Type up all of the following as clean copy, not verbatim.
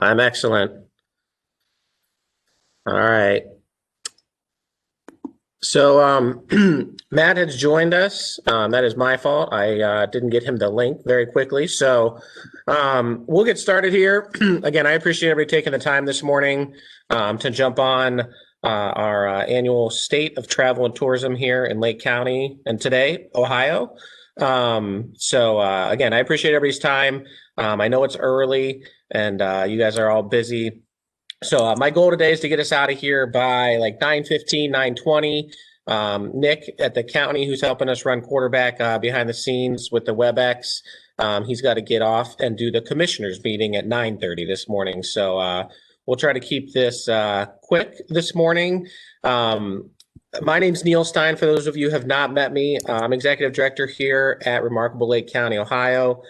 I'm excellent. All right. So Matt has joined us. That is my fault. I didn't get him the link very quickly. So we'll get started here. Again, I appreciate everybody taking the time this morning to jump on our annual State of Travel and Tourism here in Lake County and today, Ohio. Again, I appreciate everybody's time. I know it's early and you guys are all busy. So my goal today is to get us out of here by like 9:15, 9:20. Nick at the county, who's helping us run quarterback behind the scenes with the WebEx, he's got to get off and do the commissioners meeting at 9:30 this morning. So we'll try to keep this quick this morning. My name's Neil Stein. For those of you who have not met me, I'm executive director here at Remarkable Lake County, Ohio.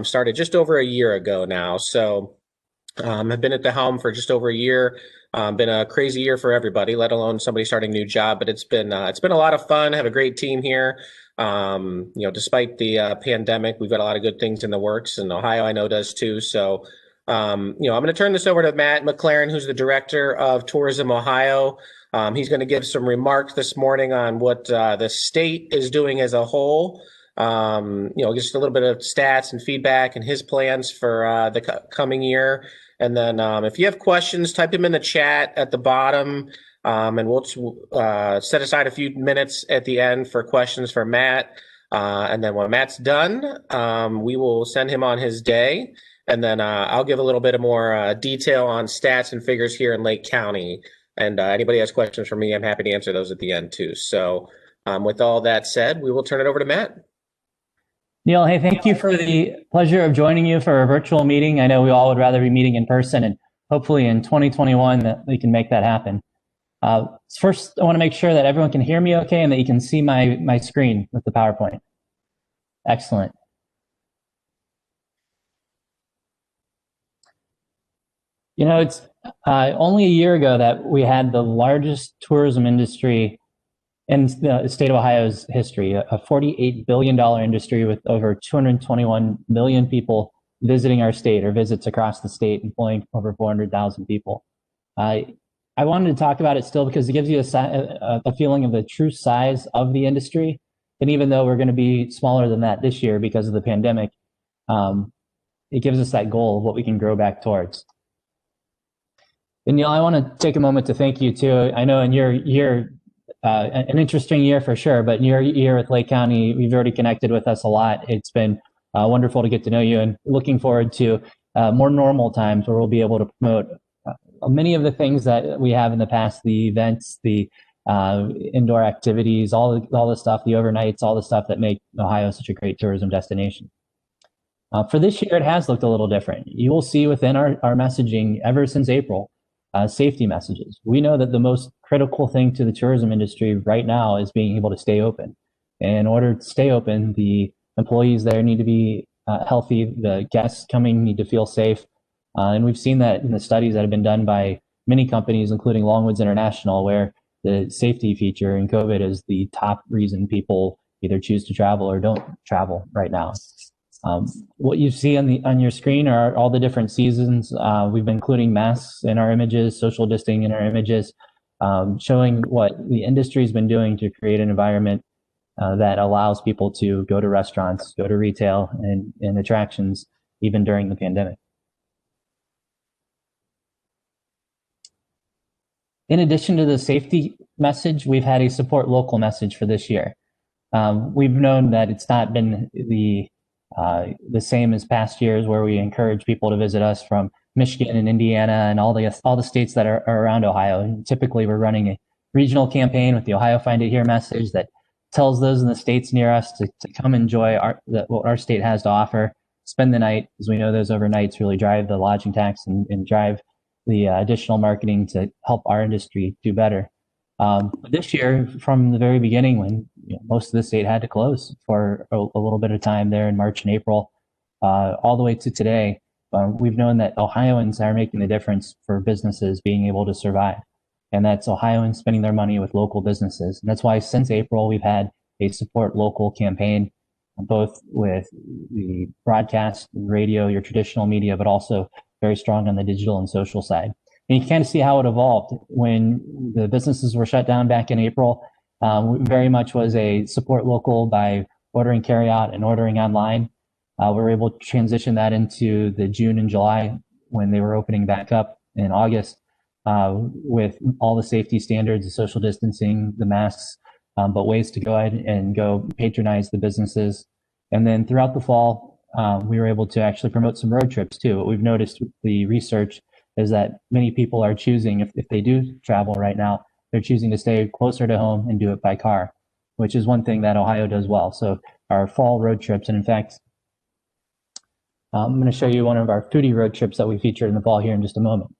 Started just over a year ago now. So I've been at the helm for just over a year. Been a crazy year for everybody, let alone somebody starting a new job. But it's been a lot of fun. I have a great team here. Despite the pandemic, we've got a lot of good things in the works, and Ohio I know does too. So, I'm going to turn this over to Matt MacLaren, who's the director of Tourism Ohio. He's going to give some remarks this morning on what the state is doing as a whole. Just a little bit of stats and feedback and his plans for the coming year. And then if you have questions, type them in the chat at the bottom, and we'll set aside a few minutes at the end for questions for Matt. And then when Matt's done, we will send him on his day. And then I'll give a little bit of more detail on stats and figures here in Lake County. And anybody has questions for me, I'm happy to answer those at the end too. So with all that said, we will turn it over to Matt. Neil, hey, thank you for the pleasure of joining you for a virtual meeting. I know we all would rather be meeting in person, and hopefully in 2021 that we can make that happen. First, I want to make sure that everyone can hear me okay and that you can see my screen with the PowerPoint. Excellent. It's only a year ago that we had the largest tourism industry in the state of Ohio's history, a $48 billion industry with over 221 million people visiting our state or visits across the state, employing over 400,000 people. I wanted to talk about it still because it gives you a feeling of the true size of the industry. And even though we're going to be smaller than that this year because of the pandemic, it gives us that goal of what we can grow back towards. And Neil, I want to take a moment to thank you too. I know in your year, an interesting year for sure, but in your year with Lake County, you've already connected with us a lot. It's been wonderful to get to know you, and looking forward to more normal times where we'll be able to promote many of the things that we have in the past, the events, the indoor activities, all the stuff, the overnights, all the stuff that make Ohio such a great tourism destination. For this year, it has looked a little different. You will see within our messaging ever since April, safety messages. We know that the most critical thing to the tourism industry right now is being able to stay open. And in order to stay open, the employees there need to be healthy. The guests coming need to feel safe. And we've seen that in the studies that have been done by many companies, including Longwoods International, where the safety feature in COVID is the top reason people either choose to travel or don't travel right now. What you see on your screen are all the different seasons. We've been including masks in our images, social distancing in our images, showing what the industry's been doing to create an environment that allows people to go to restaurants, go to retail and attractions, even during the pandemic. In addition to the safety message, we've had a support local message for this year. We've known that it's not been the same as past years, where we encourage people to visit us from Michigan and Indiana and all the states that are around Ohio. And typically we're running a regional campaign with the Ohio Find It Here message that tells those in the states near us to come enjoy what our state has to offer, spend the night, as we know those overnights really drive the lodging tax and drive the additional marketing to help our industry do better. This year, from the very beginning, when most of the state had to close for a little bit of time there in March and April, all the way to today, we've known that Ohioans are making the difference for businesses being able to survive. And that's Ohioans spending their money with local businesses. And that's why since April, we've had a support local campaign, both with the broadcast, radio, your traditional media, but also very strong on the digital and social side. And you kind of see how it evolved when the businesses were shut down back in April. Very much was a support local by ordering carryout and ordering online. We were able to transition that into the June and July when they were opening back up in August with all the safety standards, the social distancing, the masks, but ways to go ahead and go patronize the businesses. And then throughout the fall, we were able to actually promote some road trips too. What we've noticed with the research is that many people are choosing, if they do travel right now, they're choosing to stay closer to home and do it by car, which is one thing that Ohio does well. So our fall road trips, and in fact, I'm going to show you one of our foodie road trips that we featured in the fall here in just a moment.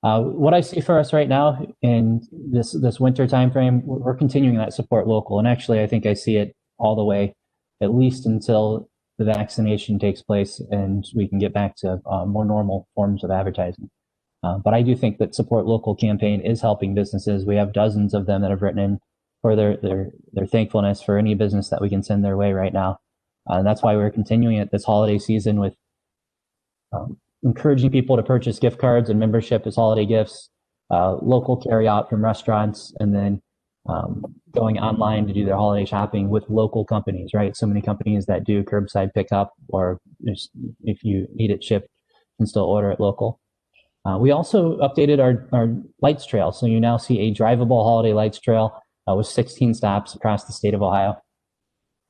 What I see for us right now in this winter timeframe, we're continuing that support local. And actually, I think I see it all the way, at least until the vaccination takes place and we can get back to more normal forms of advertising. But I do think that support local campaign is helping businesses. We have dozens of them that have written in for their thankfulness for any business that we can send their way right now. And that's why we're continuing it this holiday season with encouraging people to purchase gift cards and membership as holiday gifts, local carryout from restaurants, and then going online to do their holiday shopping with local companies, right? So many companies that do curbside pickup, or if you need it shipped, you can still order it local. We also updated our lights trail. So you now see a drivable holiday lights trail with 16 stops across the state of Ohio.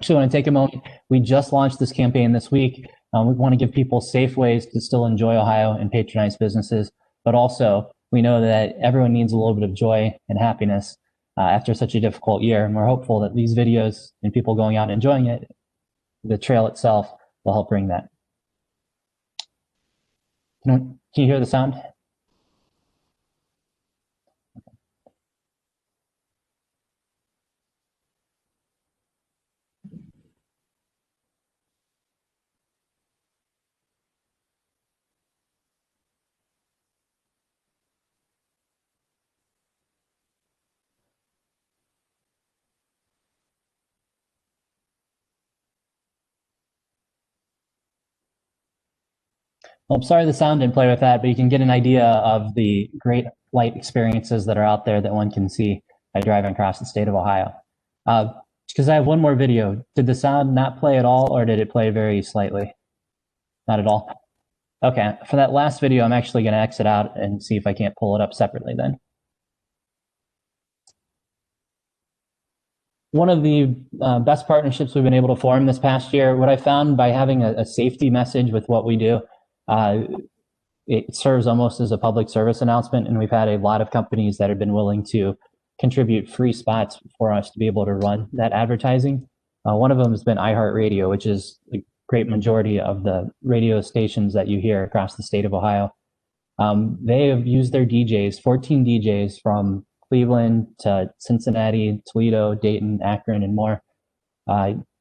Actually, I want to take a moment. We just launched this campaign this week. We want to give people safe ways to still enjoy Ohio and patronize businesses, but also we know that everyone needs a little bit of joy and happiness after such a difficult year. And we're hopeful that these videos and people going out and enjoying it, the trail itself, will help bring that. Can you hear the sound? Well, I'm sorry the sound didn't play with that, but you can get an idea of the great light experiences that are out there that one can see by driving across the state of Ohio. Because I have one more video. Did the sound not play at all, or did it play very slightly? Not at all? Okay, for that last video, I'm actually going to exit out and see if I can't pull it up separately then. One of the best partnerships we've been able to form this past year, what I found by having a safety message with what we do, it serves almost as a public service announcement, and we've had a lot of companies that have been willing to contribute free spots for us to be able to run that advertising. One of them has been iHeartRadio, which is the great majority of the radio stations that you hear across the state of Ohio. They have used their DJs, 14 DJs from Cleveland to Cincinnati, Toledo, Dayton, Akron, and more,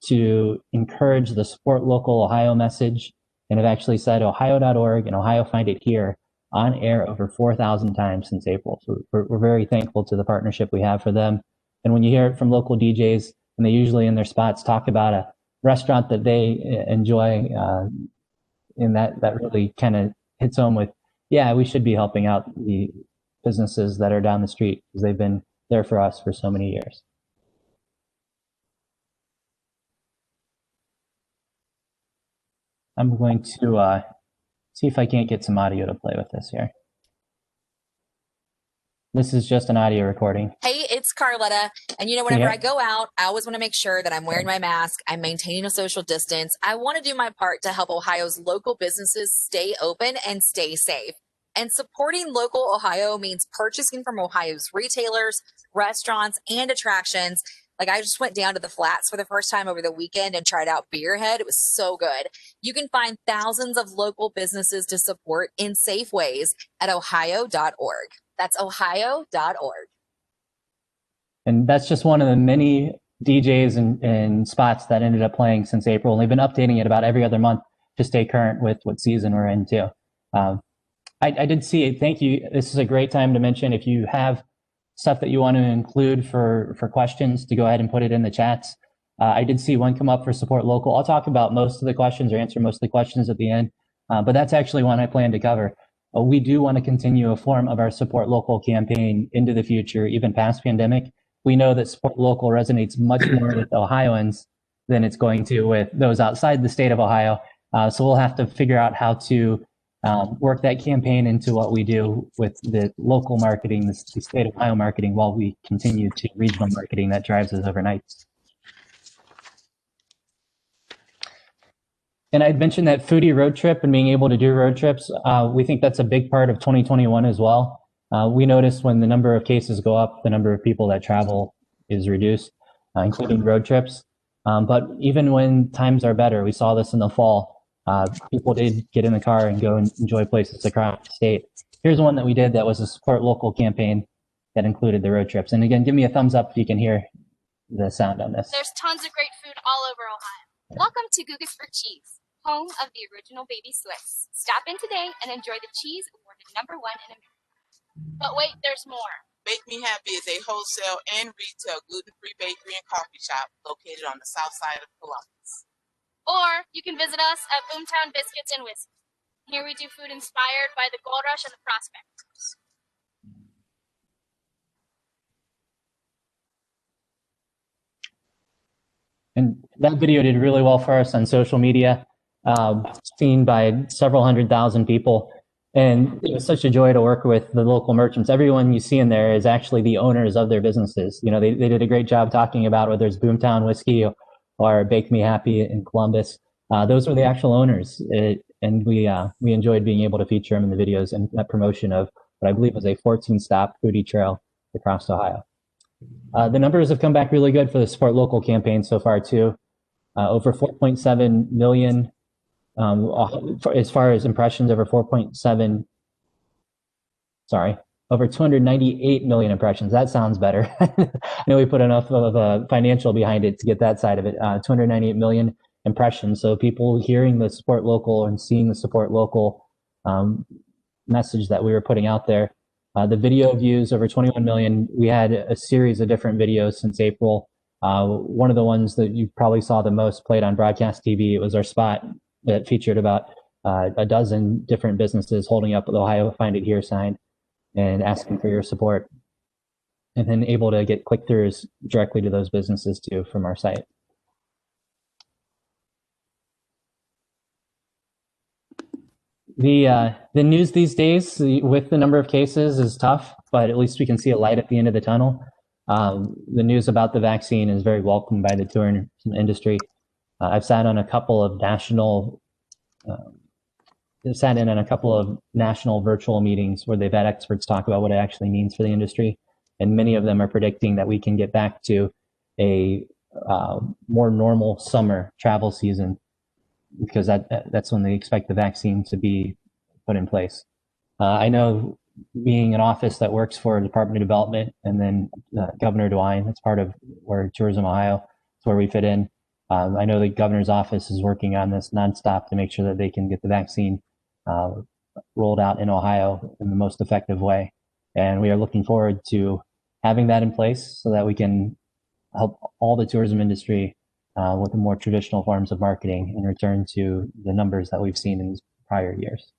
to encourage the support local Ohio message, and have actually said ohio.org and Ohio Find It Here on air over 4,000 times since April. So we're very thankful to the partnership we have for them. And when you hear it from local DJs, and they usually in their spots talk about a restaurant that they enjoy, and that really kind of hits home with, yeah, we should be helping out the businesses that are down the street because they've been there for us for so many years. I'm going to see if I can't get some audio to play with this here. This is just an audio recording. Hey, it's Carletta. And whenever I go out, I always want to make sure that I'm wearing my mask, I'm maintaining a social distance. I want to do my part to help Ohio's local businesses stay open and stay safe. And supporting local Ohio means purchasing from Ohio's retailers, restaurants, and attractions. Like, I just went down to the Flats for the first time over the weekend and tried out Beerhead. It was so good. You can find thousands of local businesses to support in safe ways at ohio.org. That's ohio.org. And that's just one of the many DJs and spots that ended up playing since April. And they've been updating it about every other month to stay current with what season we're in too. I did see it. Thank you. This is a great time to mention if you have stuff that you want to include for questions, to go ahead and put it in the chats. I did see one come up for support local. I'll talk about most of the questions or answer most of the questions at the end. but that's actually one I plan to cover. We do want to continue a form of our Support Local campaign into the future, even past pandemic. We know that Support Local resonates much more with Ohioans than it's going to with those outside the state of Ohio. So we'll have to figure out how to work that campaign into what we do with the local marketing, the state of Ohio marketing, while we continue to regional marketing that drives us overnight. And I'd mentioned that foodie road trip and being able to do road trips. We think that's a big part of 2021 as well. We notice when the number of cases go up, the number of people that travel is reduced, including road trips. But even when times are better, we saw this in the fall, people did get in the car and go and enjoy places across the state. Here's one that we did that was a Support Local campaign that included the road trips. And again, give me a thumbs up if you can hear the sound on this. There's tons of great food all over Ohio. Welcome to Guggisburg Cheese, home of the original baby Swiss. Stop in today and enjoy the cheese awarded #1 in America. But wait, there's more. Bake Me Happy is a wholesale and retail gluten-free bakery and coffee shop located on the south side of Columbus. Or you can visit us at Boomtown Biscuits and Whiskey. Here we do food inspired by the gold rush and the prospectors. And that video did really well for us on social media, seen by several 100,000 people. And it was such a joy to work with the local merchants. Everyone you see in there is actually the owners of their businesses. You know, they did a great job talking about whether it's Boomtown Whiskey or Bake Me Happy in Columbus. Those were the actual owners. And we enjoyed being able to feature them in the videos and that promotion of what I believe was a 14-stop foodie trail across Ohio. The numbers have come back really good for the Support Local campaign so far too. Over 4.7 million, as far as impressions, over 298 million impressions. That sounds better. I know we put enough of a financial behind it to get that side of it. 298 million impressions. So people hearing the Support Local and seeing the Support Local message that we were putting out there. The video views over 21 million. We had a series of different videos since April. One of the ones that you probably saw the most played on broadcast TV, it was our spot that featured about a dozen different businesses holding up the Ohio Find It Here sign and asking for your support, and then able to get click-throughs directly to those businesses too from our site. The news these days with the number of cases is tough, but at least we can see a light at the end of the tunnel. The news about the vaccine is very welcomed by the tourism industry. I've sat in on a couple of national virtual meetings where they've had experts talk about what it actually means for the industry, and many of them are predicting that we can get back to a more normal summer travel season, because that's when they expect the vaccine to be put in place. I know, being an office that works for Department of Development and then Governor DeWine, that's part of where Tourism Ohio, it's where we fit in. I know the governor's office is working on this nonstop to make sure that they can get the vaccine rolled out in Ohio in the most effective way. And we are looking forward to having that in place so that we can help all the tourism industry with the more traditional forms of marketing and return to the numbers that we've seen in these prior years.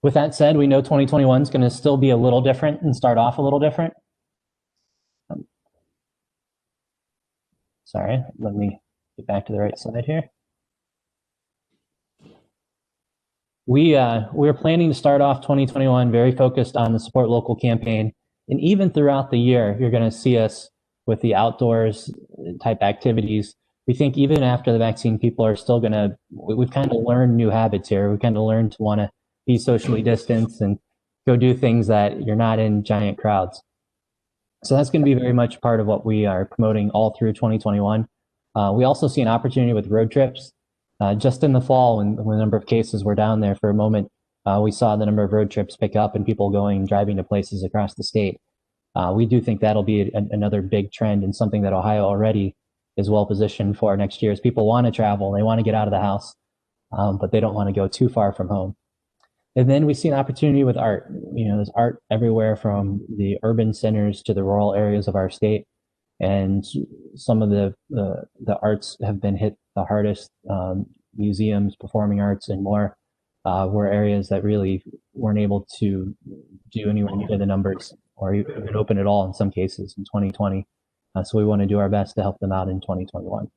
With that said, we know 2021 is going to still be a little different and start off a little different. Sorry, let me get back to the right slide here. We're planning to start off 2021 very focused on the Support Local campaign. And even throughout the year, you're going to see us with the outdoors type activities. We think even after the vaccine, people are still going to, we've kind of learned new habits here. We've kind of learned to want to be socially distanced and go do things that you're not in giant crowds. So that's going to be very much part of what we are promoting all through 2021. We also see an opportunity with road trips. Just in the fall, when the number of cases were down there for a moment, we saw the number of road trips pick up and people driving to places across the state. We do think that'll be another big trend and something that Ohio already is well positioned for next year. As people want to travel, they want to get out of the house, but they don't want to go too far from home. And then we see an opportunity with art. You know, there's art everywhere from the urban centers to the rural areas of our state. And some of the arts have been hit the hardest museums, performing arts, and more were areas that really weren't able to do anywhere near the numbers or even open at all in some cases in 2020. So we want to do our best to help them out in 2021.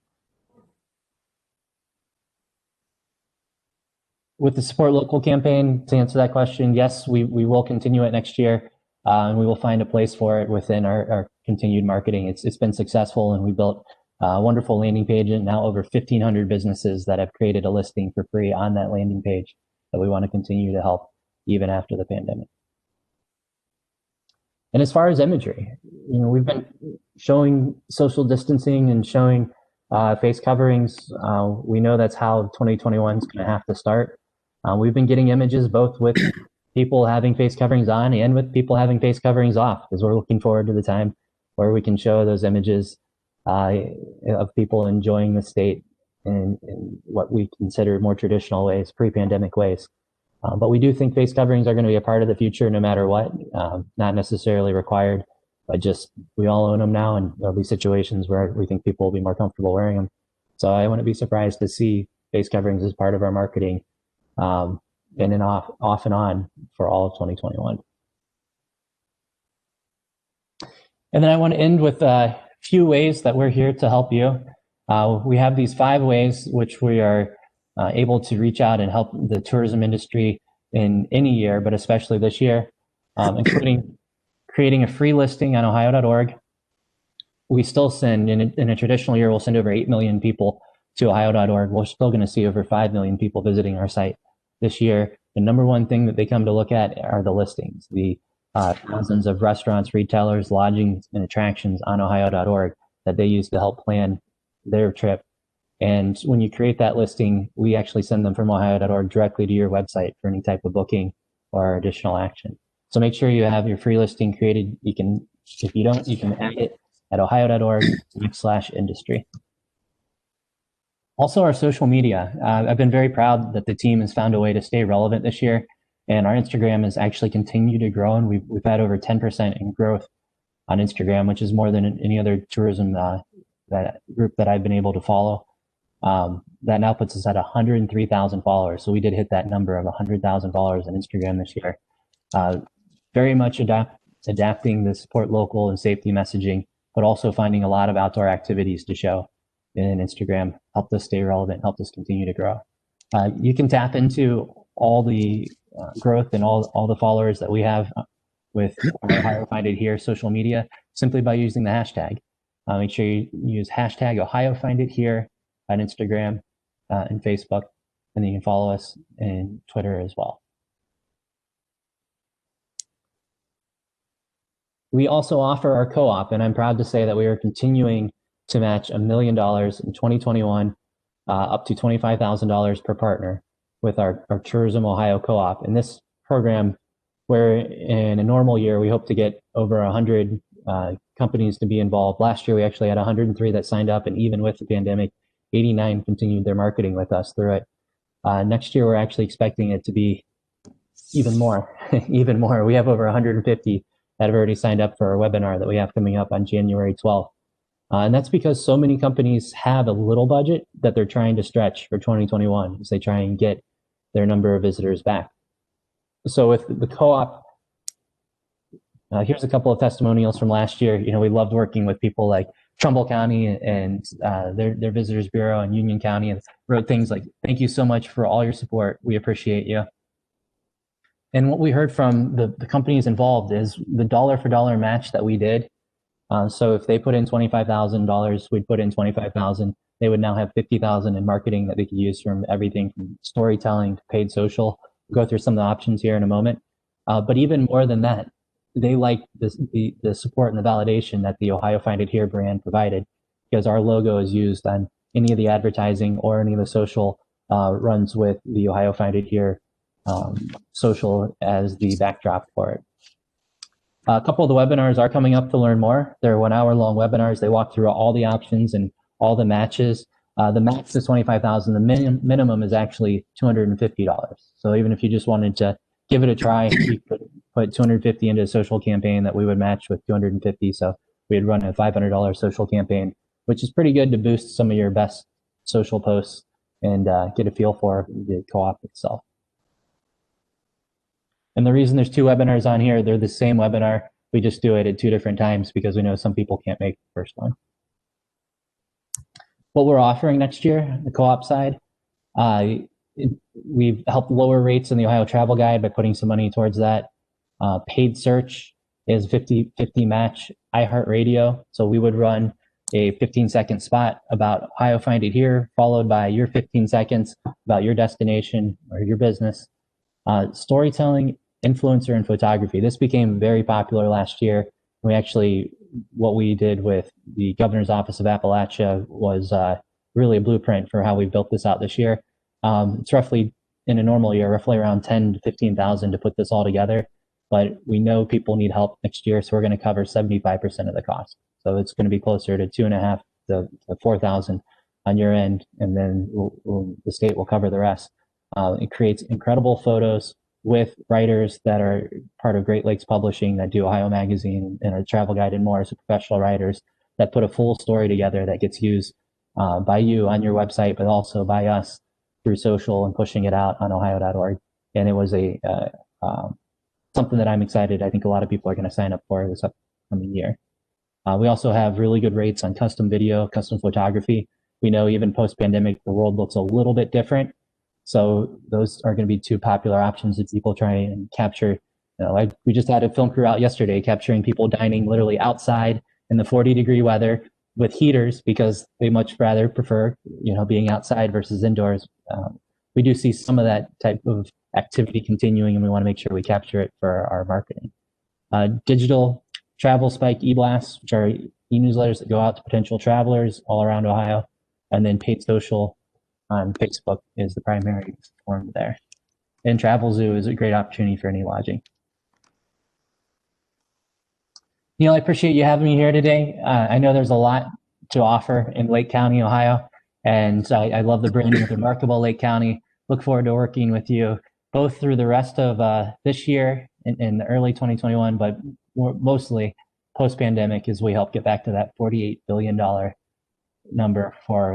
With the Support Local campaign, to answer that question, yes, we will continue it next year, and we will find a place for it within our continued marketing. It's been successful, and we built a wonderful landing page, and now over 1,500 businesses that have created a listing for free on that landing page that we want to continue to help even after the pandemic. And as far as imagery, we've been showing social distancing and showing face coverings. We know that's how 2021 is going to have to start. We've been getting images both with people having face coverings on and with people having face coverings off, because we're looking forward to the time where we can show those images of people enjoying the state in what we consider more traditional ways, pre-pandemic ways. But we do think face coverings are going to be a part of the future no matter what, not necessarily required, but just we all own them now, and there'll be situations where we think people will be more comfortable wearing them. So I wouldn't be surprised to see face coverings as part of our marketing and then off and on for all of 2021. And then I want to end with a few ways that we're here to help you. We have these 5 ways which we are able to reach out and help the tourism industry in any year, but especially this year, including creating a free listing on ohio.org. We still send, in a traditional year, we'll send over 8 million people to ohio.org. We're still going to see over 5 million people visiting our site this year. The number one thing that they come to look at are the listings, the thousands of restaurants, retailers, lodgings, and attractions on ohio.org that they use to help plan their trip. And when you create that listing, we actually send them from ohio.org directly to your website for any type of booking or additional action. So make sure you have your free listing created. You can, if you don't, you can add it at ohio.org/industry. Also, our social media. I've been very proud that the team has found a way to stay relevant this year, and our Instagram has actually continued to grow, and we've had over 10% in growth on Instagram, which is more than any other tourism that group that I've been able to follow. That now puts us at 103,000 followers. So we did hit that number of 100,000 followers on Instagram this year. Very much adapting the support local and safety messaging, but also finding a lot of outdoor activities to show in Instagram, helped us stay relevant, helped us continue to grow. You can tap into all the growth and all the followers that we have with our Ohio Find It Here social media simply by using the hashtag. Make sure you use hashtag Ohio Find It Here on Instagram and Facebook, and then you can follow us in Twitter as well. We also offer our co-op, and I'm proud to say that we are continuing to match $1 million in 2021, up to $25,000 per partner with our Tourism Ohio co-op. In this program, where in a normal year, we hope to get over 100 companies to be involved. Last year, we actually had 103 that signed up, and even with the pandemic, 89 continued their marketing with us through it. Next year, we're actually expecting it to be even more, even more. We have over 150 that have already signed up for our webinar that we have coming up on January 12th. And that's because so many companies have a little budget that they're trying to stretch for 2021 as they try and get their number of visitors back. So with the co-op, here's a couple of testimonials from last year. We loved working with people like Trumbull County and their Visitors Bureau and Union County, and wrote things like, "Thank you so much for all your support. We appreciate you." And what we heard from the companies involved is the dollar for dollar match that we did. So if they put in $25,000, we'd put in $25,000. They would now have $50,000 in marketing that they could use from everything from storytelling to paid social. We'll go through some of the options here in a moment. But even more than that, they liked the support and the validation that the Ohio Find It Here brand provided, because our logo is used on any of the advertising or any of the social runs with the Ohio Find It Here social as the backdrop for it. A couple of the webinars are coming up to learn more. They're 1 hour long webinars. They walk through all the options and all the matches. The max is $25,000. The minimum is actually $250. So even if you just wanted to give it a try, you could put $250 into a social campaign that we would match with $250. So we'd run a $500 social campaign, which is pretty good to boost some of your best social posts and get a feel for the co-op itself. And the reason there's 2 webinars on here, they're the same webinar. We just do it at 2 different times because we know some people can't make the first one. What we're offering next year, the co-op side, we've helped lower rates in the Ohio Travel Guide by putting some money towards that. Paid search is 50-50 match iHeartRadio. So we would run a 15-second spot about Ohio Find It Here, followed by your 15 seconds about your destination or your business. Storytelling, influencer, and photography. This became very popular last year. We actually, what we did with the Governor's Office of Appalachia was really a blueprint for how we built this out this year. It's roughly, in a normal year, roughly around 10 to 15,000 to put this all together. But we know people need help next year, so we're going to cover 75% of the cost. So it's going to be closer to 2.5 to 4,000 on your end, and then the state will cover the rest. It creates incredible photos with writers that are part of Great Lakes Publishing that do Ohio Magazine and a travel guide and more, so professional writers that put a full story together that gets used by you on your website, but also by us through social and pushing it out on ohio.org. And it was something that I'm excited. I think a lot of people are going to sign up for this upcoming year. We also have really good rates on custom video, custom photography. We know even post-pandemic, the world looks a little bit different. So those are going to be 2 popular options that people try and capture. We just had a film crew out yesterday capturing people dining literally outside in the 40-degree weather with heaters because they much rather prefer, being outside versus indoors. We do see some of that type of activity continuing, and we want to make sure we capture it for our marketing. Digital travel spike e-blasts, which are e-newsletters that go out to potential travelers all around Ohio, and then paid social on Facebook is the primary form there. And Travel Zoo is a great opportunity for any lodging. Neil, I appreciate you having me here today. I know there's a lot to offer in Lake County, Ohio, and I love the branding of remarkable Lake County. Look forward to working with you both through the rest of this year in early 2021, but mostly post-pandemic as we help get back to that $48 billion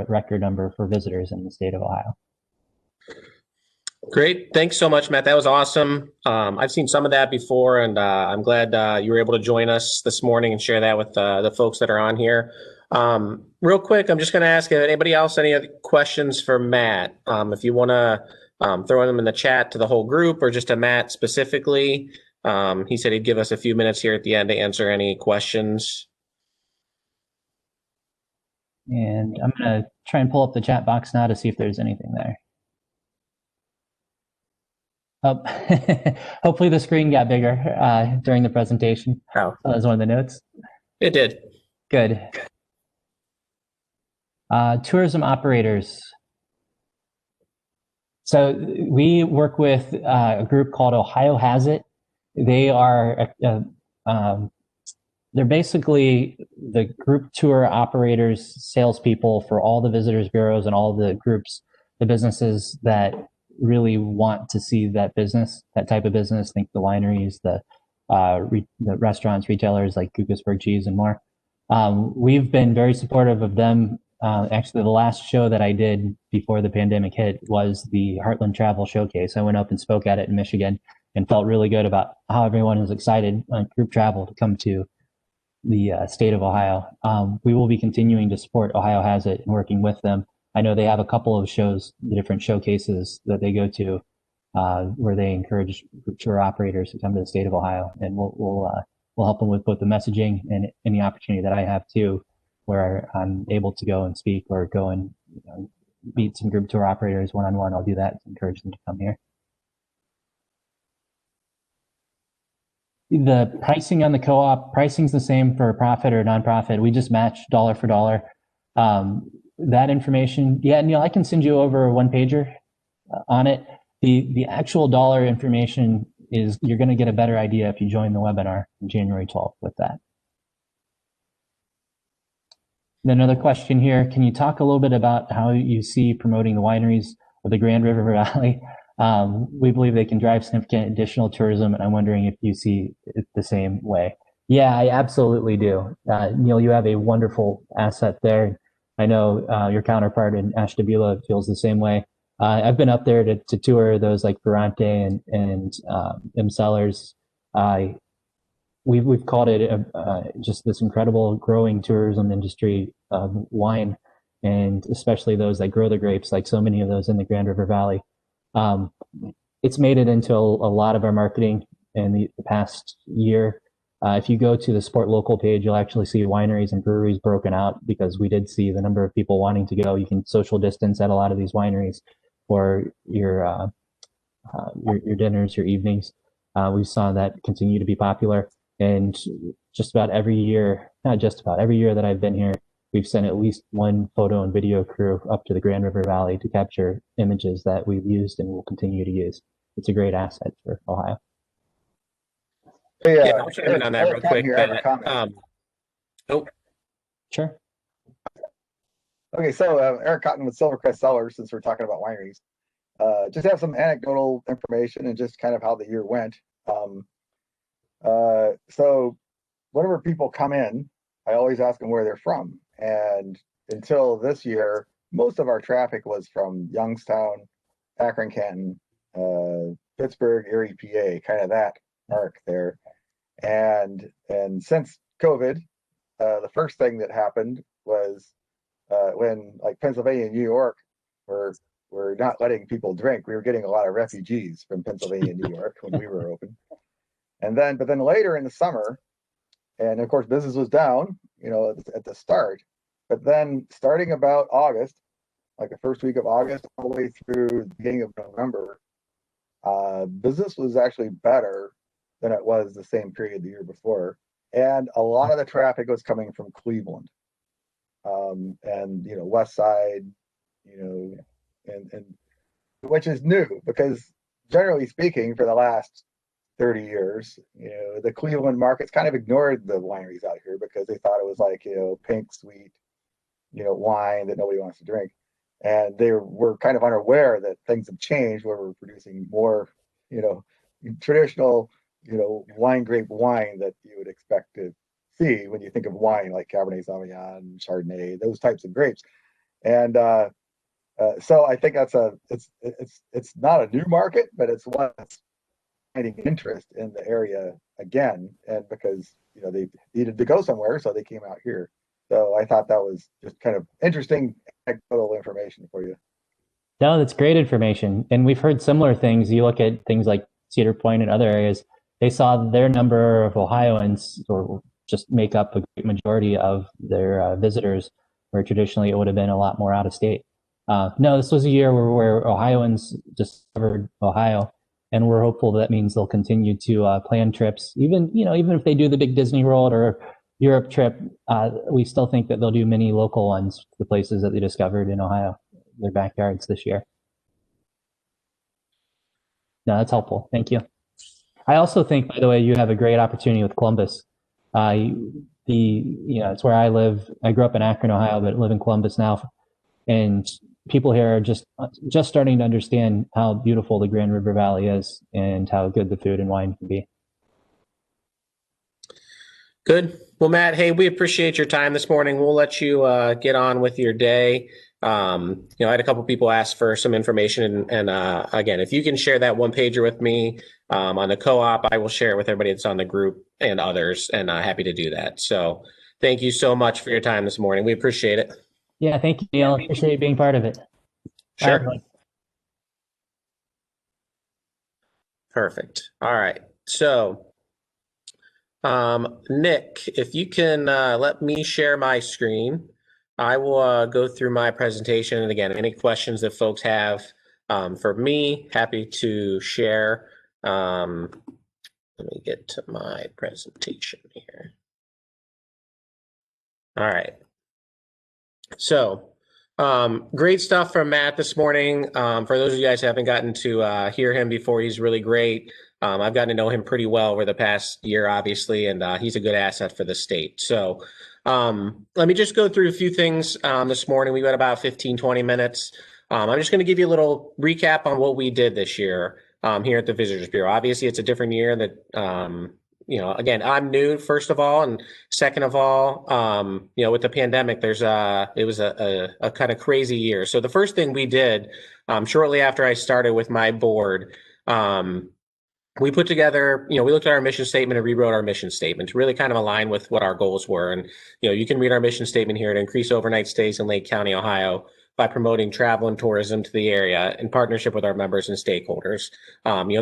record number for visitors in the state of Ohio. Great. Thanks so much, Matt. That was awesome. I've seen some of that before, and I'm glad you were able to join us this morning and share that with the folks that are on here. Real quick, I'm just going to ask anybody else any other questions for Matt. If you want to throw them in the chat to the whole group or just to Matt specifically. He said he'd give us a few minutes here at the end to answer any questions. And I'm going to try and pull up the chat box now to see if there's anything there. Oh, hopefully the screen got bigger during the presentation. Oh, that was one of the notes. It did. Good. Tourism operators. So we work with a group called Ohio Has It. They are they're basically the group tour operators, salespeople for all the visitors bureaus and all the groups, the businesses that really want to see that business, that type of business. Think the wineries, the restaurants, retailers like Guggisberg Cheese and more. We've been very supportive of them. Actually, the last show that I did before the pandemic hit was the Heartland Travel Showcase. I went up and spoke at it in Michigan and felt really good about how everyone was excited on group travel to come to the state of Ohio. We will be continuing to support Ohio Has It and working with them. I know they have a couple of shows, the different showcases that they go to, where they encourage tour operators to come to the state of Ohio, and we'll help them with both the messaging and any opportunity that I have too, where I'm able to go and speak or go and meet some group tour operators one-on-one. I'll do that to encourage them to come here. The pricing on the co-op, pricing's the same for profit or nonprofit. We just match dollar for dollar. That information, yeah, Neil, I can send you over a one-pager on it. The actual dollar information is, you're going to get a better idea if you join the webinar on January 12th with that. And another question here, can you talk a little bit about how you see promoting the wineries of the Grand River Valley? We believe they can drive significant additional tourism, and I'm wondering if you see it the same way. Yeah, I absolutely do. Neil, you have a wonderful asset there. I know your counterpart in Ashtabula feels the same way. I've been up there to tour those like Ferrante and M. Sellers. We've called it just this incredible growing tourism industry of wine, and especially those that grow the grapes, like so many of those in the Grand River Valley. It's made it into a lot of our marketing in the past year. If you go to the Sport Local page, you'll actually see wineries and breweries broken out because we did see the number of people wanting to go. You can social distance at a lot of these wineries for your dinners, your evenings. We saw that continue to be popular. And just about every year, not just about every year that I've been here, we've sent at least one photo and video crew up to the Grand River Valley to capture images that we've used and will continue to use. It's a great asset for Ohio. Hey, Yeah, I'll chime in on that real quick. Sure. Okay, so Eric Cotton with Silvercrest Cellars, since we're talking about wineries. Just have some anecdotal information and just kind of how the year went. So whenever people come in, I always ask them where they're from. And until this year, most of our traffic was from Youngstown, Akron, Canton, Pittsburgh, Erie, PA, kind of that arc there. And since COVID, the first thing that happened was when like Pennsylvania and New York were not letting people drink. We were getting a lot of refugees from Pennsylvania and New York when we were open. But then later in the summer, and of course business was down, at the start. But then starting about August, like the first week of August, all the way through the beginning of November, business was actually better than it was the same period the year before. And a lot of the traffic was coming from Cleveland, and West Side, and which is new because generally speaking, for the last 30 years, the Cleveland markets kind of ignored the wineries out here because they thought it was like, pink, sweet, wine that nobody wants to drink. And they were kind of unaware that things have changed where we're producing more, traditional, wine grape wine that you would expect to see when you think of wine, like Cabernet Sauvignon, Chardonnay, those types of grapes. And so I think it's not a new market, but it's one that's finding interest in the area again, and because they needed to go somewhere, so they came out here. So I thought that was just kind of interesting anecdotal information for you. No, that's great information. And we've heard similar things. You look at things like Cedar Point and other areas, they saw their number of Ohioans or just make up a great majority of their visitors, where traditionally it would have been a lot more out of state. No, this was a year where Ohioans discovered Ohio, and we're hopeful that means they'll continue to plan trips. Even if they do the big Disney World or Europe trip, we still think that they'll do many local ones, the places that they discovered in Ohio, their backyards this year. No, that's helpful. Thank you. I also think, by the way, you have a great opportunity with Columbus. It's where I live. I grew up in Akron, Ohio, but live in Columbus now. And people here are just starting to understand how beautiful the Grand River Valley is and how good the food and wine can be. Good. Well, Matt, hey, we appreciate your time this morning. We'll let you get on with your day. I had a couple people ask for some information, and again, if you can share that one pager with me on the co-op, I will share it with everybody that's on the group and others, and happy to do that. So thank you so much for your time this morning. We appreciate it. Yeah, thank you, Neil. Appreciate being part of it. Sure. Bye. Perfect. All right. So, Nick, if you can let me share my screen, I will go through my presentation. And again, any questions that folks have for me, happy to share. Let me get to my presentation here. All right. So, great stuff from Matt this morning. For those of you guys who haven't gotten to hear him before, he's really great. I've gotten to know him pretty well over the past year, obviously, and he's a good asset for the state. So let me just go through a few things this morning. We've got about 15, 20 minutes. I'm just going to give you a little recap on what we did this year here at the Visitors Bureau. Obviously, it's a different year that again, I'm new, first of all, and second of all, with the pandemic, it was a kind of crazy year. So the first thing we did, shortly after I started with my board, we put together, we looked at our mission statement and rewrote our mission statement to really kind of align with what our goals were. And, you can read our mission statement here: to increase overnight stays in Lake County, Ohio, by promoting travel and tourism to the area in partnership with our members and stakeholders.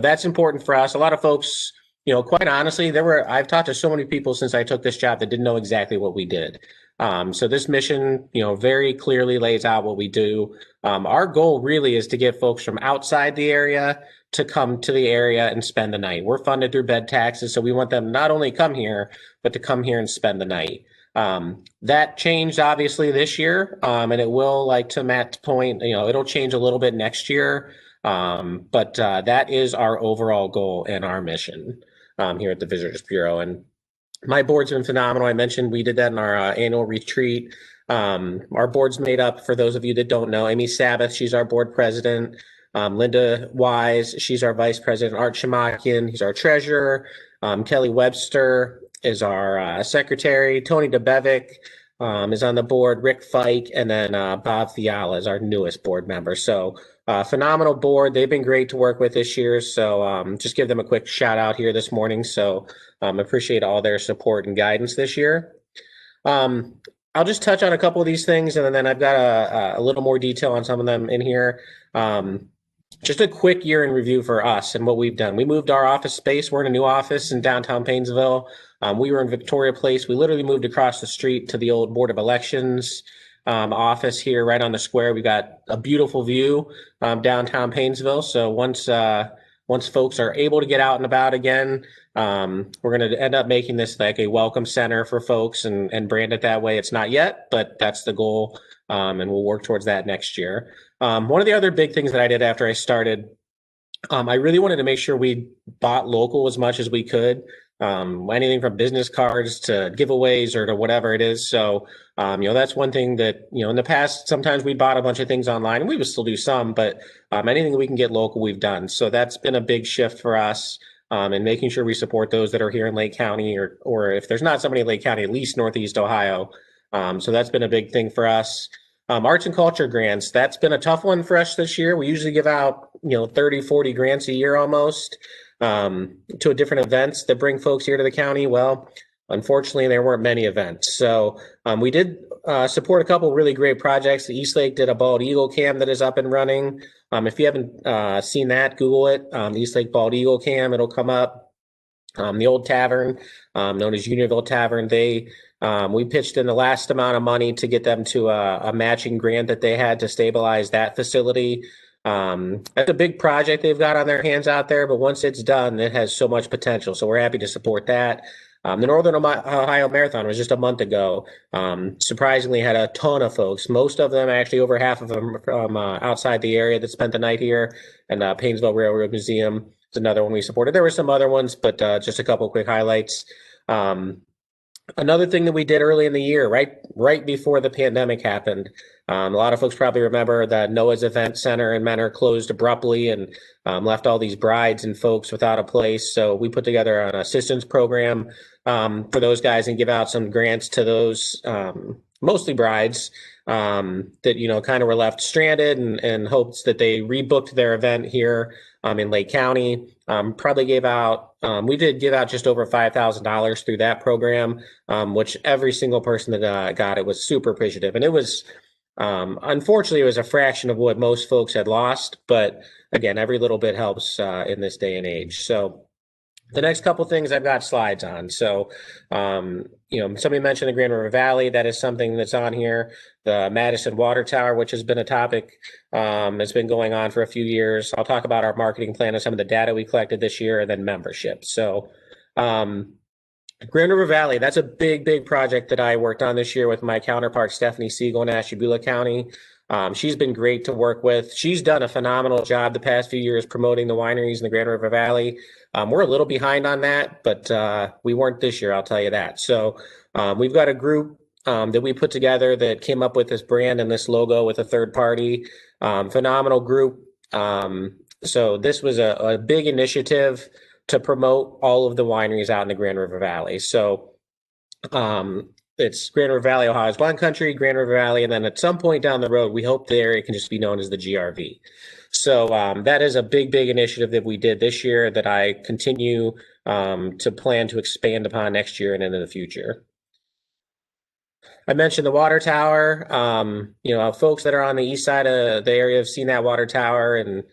That's important for us. A lot of folks, quite honestly, I've talked to so many people since I took this job that didn't know exactly what we did. So this mission, very clearly lays out what we do. Our goal really is to get folks from outside the area to come to the area and spend the night. We're funded through bed taxes, so we want them not only come here, but to come here and spend the night. That changed obviously this year, and it will, like to Matt's point, it'll change a little bit next year. But that is our overall goal and our mission here at the Visitors Bureau. And my board's been phenomenal. I mentioned we did that in our annual retreat. Our board's made up, for those of you that don't know, Amy Sabbath, she's our board president. Linda Wise, she's our vice president. Art Shamakian, he's our treasurer. Kelly Webster is our secretary. Tony DeBevick is on the board. Rick Fike, and then Bob Fiala is our newest board member. So phenomenal board. They've been great to work with this year. So just give them a quick shout out here this morning. So appreciate all their support and guidance this year. I'll just touch on a couple of these things, and then I've got a little more detail on some of them in here. Just a quick year in review for us and what we've done. We moved our office space. We're in a new office in downtown Painesville. We were in Victoria Place. We literally moved across the street to the old Board of Elections office here right on the square. We got a beautiful view downtown Painesville. So once folks are able to get out and about again, we're going to end up making this like a welcome center for folks and brand it that way. It's not yet, but that's the goal, and we'll work towards that next year. One of the other big things that I did after I started, I really wanted to make sure we bought local as much as we could, anything from business cards to giveaways or to whatever it is. So, that's one thing that, in the past, sometimes we bought a bunch of things online, and we would still do some, but anything that we can get local, we've done. So that's been a big shift for us, and making sure we support those that are here in Lake County, or if there's not somebody in Lake County, at least Northeast Ohio. So that's been a big thing for us. Arts and culture grants, that's been a tough one for us this year. We usually give out, 30, 40 grants a year almost to different events that bring folks here to the county. Well, unfortunately, there weren't many events. So we did support a couple really great projects. The East Lake did a bald eagle cam that is up and running. If you haven't seen that, Google it, East Lake Bald Eagle Cam, it'll come up. The old tavern, known as Unionville Tavern, we pitched in the last amount of money to get them to a matching grant that they had to stabilize that facility. That's a big project they've got on their hands out there, but once it's done, it has so much potential. So we're happy to support that. The Northern Ohio Marathon was just a month ago. Surprisingly, had a ton of folks. Most of them, actually over half of them, from outside the area that spent the night here. And Painesville Railroad Museum is another one we supported. There were some other ones, but just a couple quick highlights. Another thing that we did early in the year, right before the pandemic happened, a lot of folks probably remember that Noah's Event Center in Mentor closed abruptly and left all these brides and folks without a place. So we put together an assistance program for those guys and give out some grants to those mostly brides that kind of were left stranded, and hopes that they rebooked their event here in Lake County. Probably gave out, we did give out just over $5,000 through that program, which every single person that got it was super appreciative. And it was, unfortunately, it was a fraction of what most folks had lost. But again, every little bit helps in this day and age. So the next couple things I've got slides on. So, somebody mentioned the Grand River Valley. That is something that's on here. The Madison Water Tower, which has been a topic, has been going on for a few years. I'll talk about our marketing plan and some of the data we collected this year, and then membership. So, Grand River Valley, that's a big, big project that I worked on this year with my counterpart, Stephanie Siegel in Ashtabula County. She's been great to work with. She's done a phenomenal job the past few years promoting the wineries in the Grand River Valley. We're a little behind on that, but we weren't this year, I'll tell you that. So we've got a group that we put together that came up with this brand and this logo with a third party. Phenomenal group. So this was a big initiative to promote all of the wineries out in the Grand River Valley. So it's Grand River Valley, Ohio's wine country, Grand River Valley, and then at some point down the road, we hope the area can just be known as the GRV. So that is a big initiative that we did this year that I continue to plan to expand upon next year and into the future. I mentioned the water tower. Folks that are on the east side of the area have seen that water tower in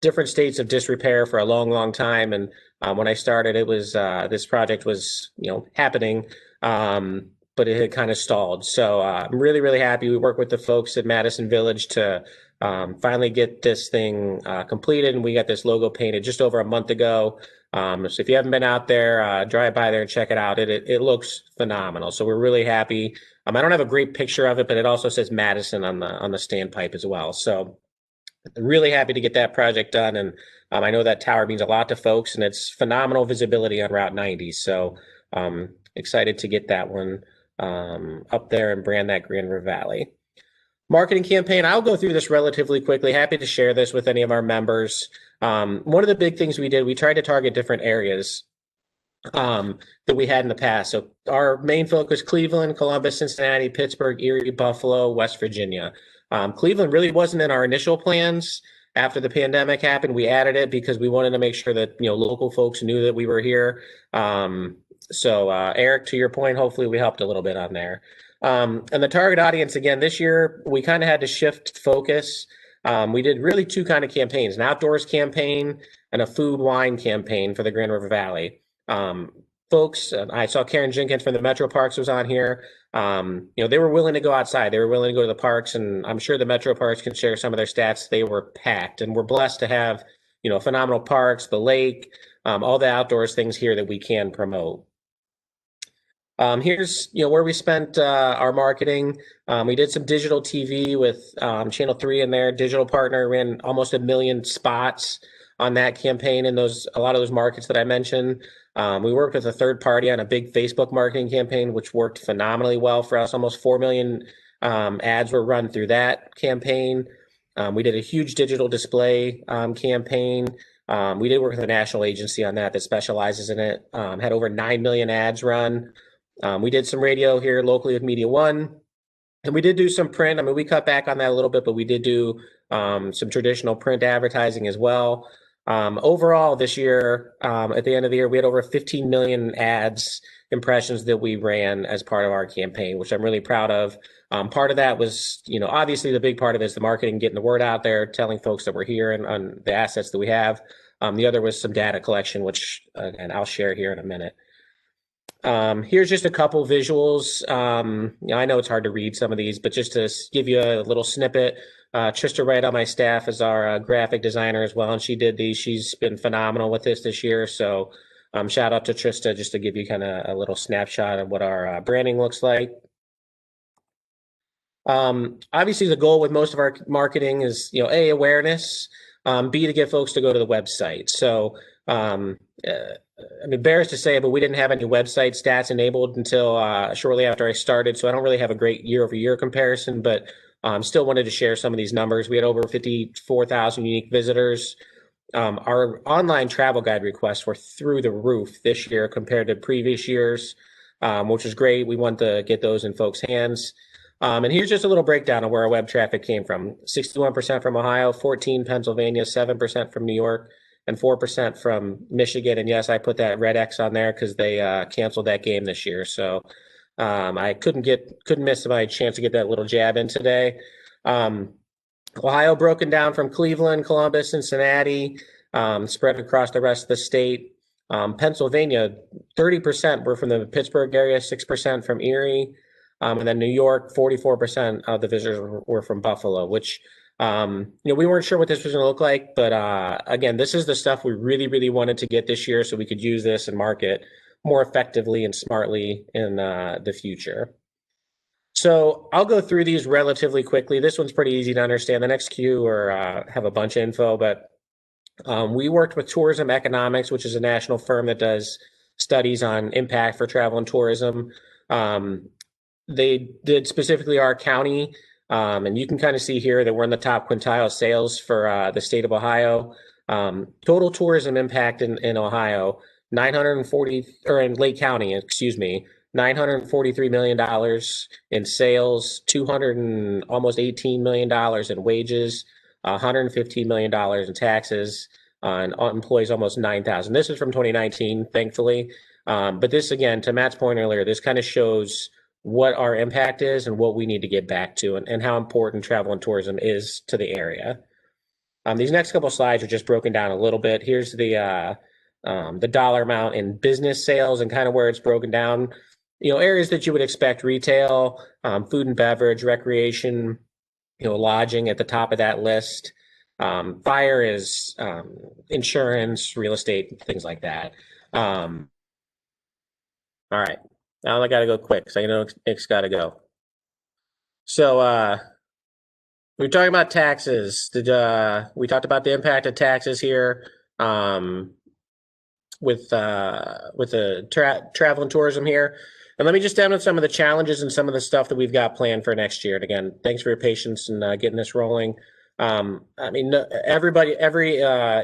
different states of disrepair for a long time. And when I started, it was this project was happening, but it had kind of stalled. So I'm really happy. We work with the folks at Madison Village to finally get this thing completed, and we got this logo painted just over a month ago. So if you haven't been out there, drive by there and check it out. It looks phenomenal. So we're really happy. I don't have a great picture of it, but it also says Madison on the standpipe as well. So really happy to get that project done. And I know that tower means a lot to folks, and it's phenomenal visibility on Route 90. So excited to get that one up there and brand that Grand River Valley. Marketing campaign, I'll go through this relatively quickly. Happy to share this with any of our members. One of the big things we did, we tried to target different areas that we had in the past. So our main focus, Cleveland, Columbus, Cincinnati, Pittsburgh, Erie, Buffalo, West Virginia. Cleveland really wasn't in our initial plans. After the pandemic happened, we added it because we wanted to make sure that local folks knew that we were here. So Eric, to your point, hopefully we helped a little bit on there. And the target audience, again, this year, we kind of had to shift focus. We did really two kind of campaigns, an outdoors campaign and a food wine campaign for the Grand River Valley. Folks, I saw Karen Jenkins from the Metro Parks was on here. They were willing to go outside. They were willing to go to the parks, and I'm sure the Metro Parks can share some of their stats. They were packed, and we're blessed to have, phenomenal parks, the lake, all the outdoors things here that we can promote. Here's where we spent our marketing. We did some digital TV with Channel 3 in there. Digital partner ran almost 1 million spots on that campaign in a lot of those markets that I mentioned. We worked with a third party on a big Facebook marketing campaign, which worked phenomenally well for us. Almost 4 million ads were run through that campaign. We did a huge digital display campaign. We did work with a national agency on that specializes in it. Had over 9 million ads run. We did some radio here locally with Media One, and we did do some print. We cut back on that a little bit, but we did do some traditional print advertising as well. Overall, this year, at the end of the year, we had over 15 million ads impressions that we ran as part of our campaign, which I'm really proud of. Part of that was, obviously the big part of it is the marketing, getting the word out there, telling folks that we're here and on the assets that we have. The other was some data collection, which, and I'll share here in a minute. Here's just a couple visuals. I know it's hard to read some of these, but just to give you a little snippet, Trista Wright on my staff is our graphic designer as well, and she did these. She's been phenomenal with this year. So shout out to Trista, just to give you kind of a little snapshot of what our branding looks like. Obviously, the goal with most of our marketing is, A, awareness, B, to get folks to go to the website. So I'm embarrassed to say, but we didn't have any website stats enabled until shortly after I started. So I don't really have a great year-over-year comparison, but still wanted to share some of these numbers. We had over 54,000 unique visitors. Our online travel guide requests were through the roof this year compared to previous years, which is great. We want to get those in folks' hands. And here's just a little breakdown of where our web traffic came from. 61% from Ohio, 14% Pennsylvania, 7% from New York, and 4% from Michigan. And yes, I put that red X on there because they canceled that game this year. So I couldn't miss my chance to get that little jab in today. Ohio broken down from Cleveland, Columbus, Cincinnati, spread across the rest of the state. Pennsylvania, 30% were from the Pittsburgh area, 6% from Erie. And then New York, 44% of the visitors were from Buffalo, which, we weren't sure what this was going to look like. But again, this is the stuff we really wanted to get this year so we could use this and market more effectively and smartly in the future. So I'll go through these relatively quickly. This one's pretty easy to understand. The next few have a bunch of info, but we worked with Tourism Economics, which is a national firm that does studies on impact for travel and tourism. They did specifically our county, and you can kind of see here that we're in the top quintile sales for the state of Ohio. Total tourism impact in Ohio, 940, or in Lake County, excuse me, $943 million in sales, 200 and almost $18 million in wages, $115 million in taxes, and employees almost 9,000. This is from 2019, thankfully. But this, again, to Matt's point earlier, this kind of shows what our impact is and what we need to get back to, and how important travel and tourism is to the area. These next couple of slides are just broken down a little bit. Here's the dollar amount in business sales and kind of where it's broken down. Areas that you would expect: retail, food and beverage, recreation, lodging at the top of that list. Fire is insurance, real estate, things like that. All right, now I got to go quick because I know Nick's got to go. So we're talking about taxes. We talked about the impact of taxes here with the travel and tourism here. And let me just demonstrate some of the challenges and some of the stuff that we've got planned for next year. And again, thanks for your patience in getting this rolling. Every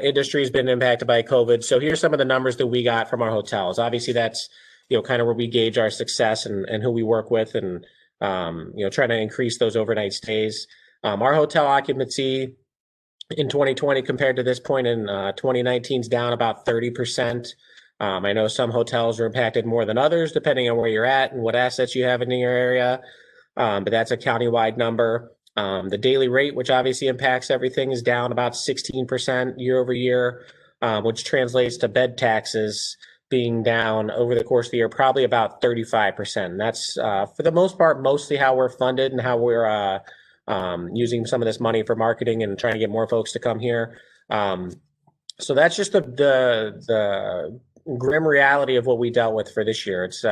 industry has been impacted by COVID. So here's some of the numbers that we got from our hotels. Obviously, that's kind of where we gauge our success and who we work with, and trying to increase those overnight stays. Our hotel occupancy in 2020 compared to this point in 2019 is down about 30%. I know some hotels are impacted more than others, depending on where you're at and what assets you have in your area. But that's a countywide number. The daily rate, which obviously impacts everything, is down about 16% year over year, which translates to bed taxes being down over the course of the year, probably about 35%. And that's, for the most part, mostly how we're funded and how we're using some of this money for marketing and trying to get more folks to come here. So that's just the grim reality of what we dealt with for this year. It's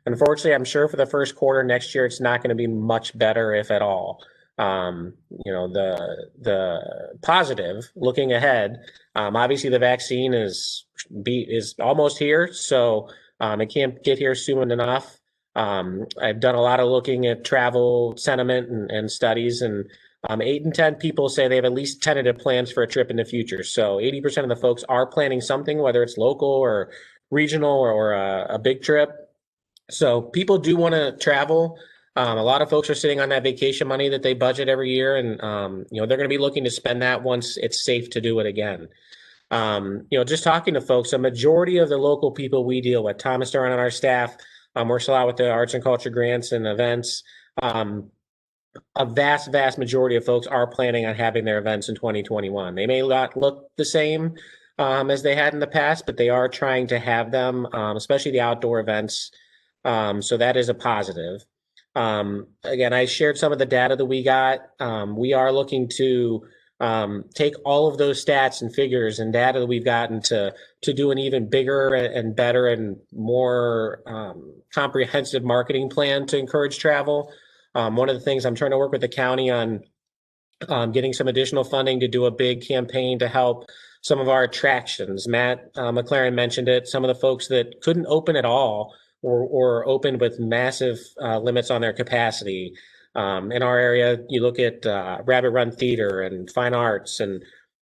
unfortunately, I'm sure for the first quarter next year, it's not going to be much better, if at all. The positive looking ahead, obviously the vaccine is almost here, so it can't get here soon enough. I've done a lot of looking at travel sentiment and studies, and 8 in 10 people say they have at least tentative plans for a trip in the future. So 80% of the folks are planning something, whether it's local or regional or a big trip. So people do want to travel. A lot of folks are sitting on that vacation money that they budget every year, and they're going to be looking to spend that once it's safe to do it again. Just talking to folks, a majority of the local people we deal with, Thomas Stern on our staff, works a lot with the arts and culture grants and events. A vast majority of folks are planning on having their events in 2021. They may not look the same as they had in the past, but they are trying to have them, especially the outdoor events. So that is a positive. Again, I shared some of the data that we got. We are looking to take all of those stats and figures and data that we've gotten to do an even bigger and better and more comprehensive marketing plan to encourage travel. One of the things I'm trying to work with the county on getting some additional funding to do a big campaign to help some of our attractions. Matt MacLaren mentioned it. Some of the folks that couldn't open at all or opened with massive limits on their capacity. In our area, you look at Rabbit Run Theater and Fine Arts and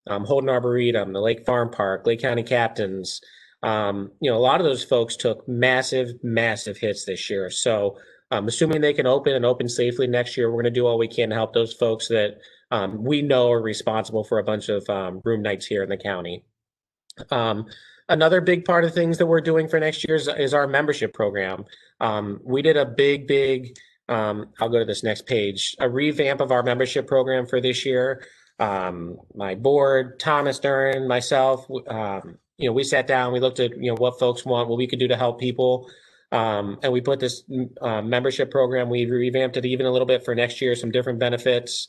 Holden Arboretum, the Lake Farm Park, Lake County Captains. A lot of those folks took massive hits this year. So assuming they can open safely next year, we're going to do all we can to help those folks that we know are responsible for a bunch of room nights here in the county. Another big part of things that we're doing for next year is our membership program. We did a big, I'll go to this next page, a revamp of our membership program for this year. My board, Thomas Stern, myself, we sat down, we looked at, what folks want, what we could do to help people. And we put this membership program, we revamped it even a little bit for next year, some different benefits.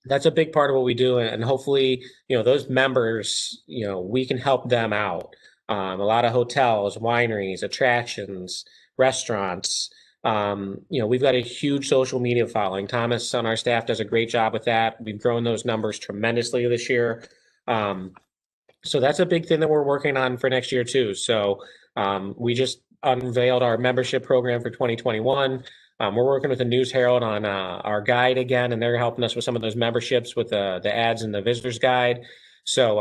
That's a big part of what we do. And hopefully, those members, we can help them out. A lot of hotels, wineries, attractions, restaurants. We've got a huge social media following. Thomas on our staff does a great job with that. We've grown those numbers tremendously this year. So that's a big thing that we're working on for next year too. So we just unveiled our membership program for 2021. We're working with the News Herald on our guide again, and they're helping us with some of those memberships with the ads and the visitors guide. So,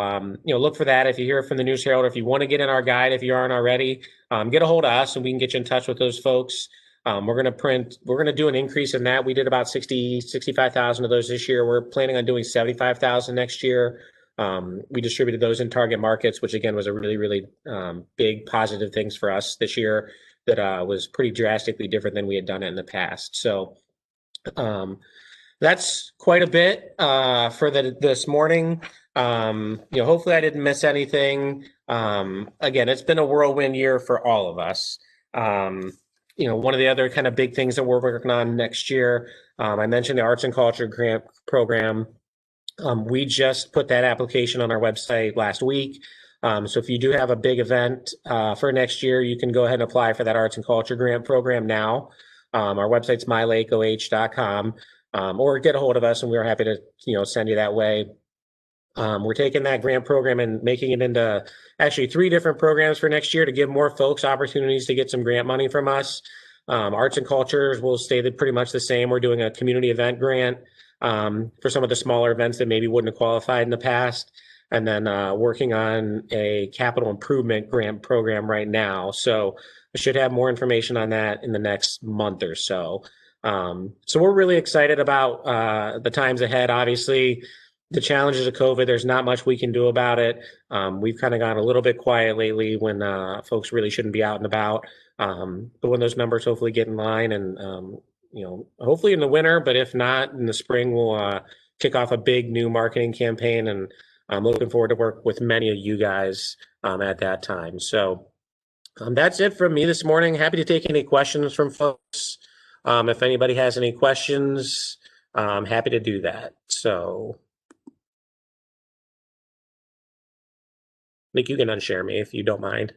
look for that. If you hear it from the News Herald, if you want to get in our guide, if you aren't already, get a hold of us and we can get you in touch with those folks. We're going to do an increase in that. We did about 65,000 of those this year. We're planning on doing 75,000 next year. We distributed those in target markets, which again was a really, really big positive things for us this year that was pretty drastically different than we had done it in the past. So that's quite a bit for this morning. Hopefully I didn't miss anything. Again, it's been a whirlwind year for all of us. One of the other kind of big things that we're working on next year, I mentioned the Arts and Culture Grant Program. We just put that application on our website last week. So if you do have a big event for next year, you can go ahead and apply for that Arts and Culture Grant Program now. Our website's mylakeoh.com, or get a hold of us and we're happy to send you that way. We're taking that grant program and making it into actually 3 different programs for next year to give more folks opportunities to get some grant money from us. Arts and cultures will stay pretty much the same. We're doing a community event grant for some of the smaller events that maybe wouldn't have qualified in the past. And then working on a capital improvement grant program right now. So I should have more information on that in the next month or so. So we're really excited about the times ahead. Obviously, the challenges of COVID, there's not much we can do about it. We've kind of gone a little bit quiet lately when folks really shouldn't be out and about. But when those numbers hopefully get in line and, hopefully in the winter, but if not, in the spring, we'll kick off a big new marketing campaign. And I'm looking forward to work with many of you guys at that time. So that's it from me this morning. Happy to take any questions from folks. If anybody has any questions, I'm happy to do that. So Nick, you can unshare me if you don't mind.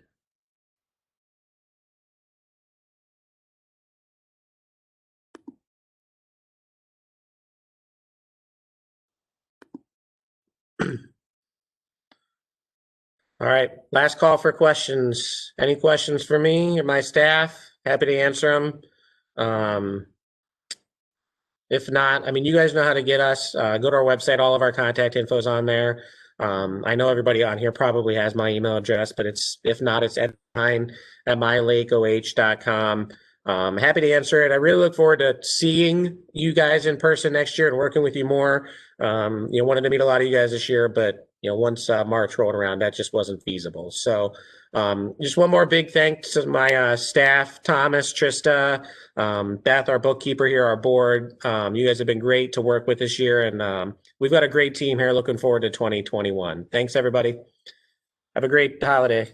All right, last call for questions. Any questions for me or my staff? Happy to answer them. If not, you guys know how to get us. Go to our website. All of our contact info is on there. I know everybody on here probably has my email address, but if not, it's at mylakeoh.com. Happy to answer it. I really look forward to seeing you guys in person next year and working with you more. Wanted to meet a lot of you guys this year, but once March rolled around, that just wasn't feasible. So just one more big thanks to my staff, Thomas, Trista, Beth, our bookkeeper here, our board. You guys have been great to work with this year, and we've got a great team here looking forward to 2021. Thanks, everybody. Have a great holiday.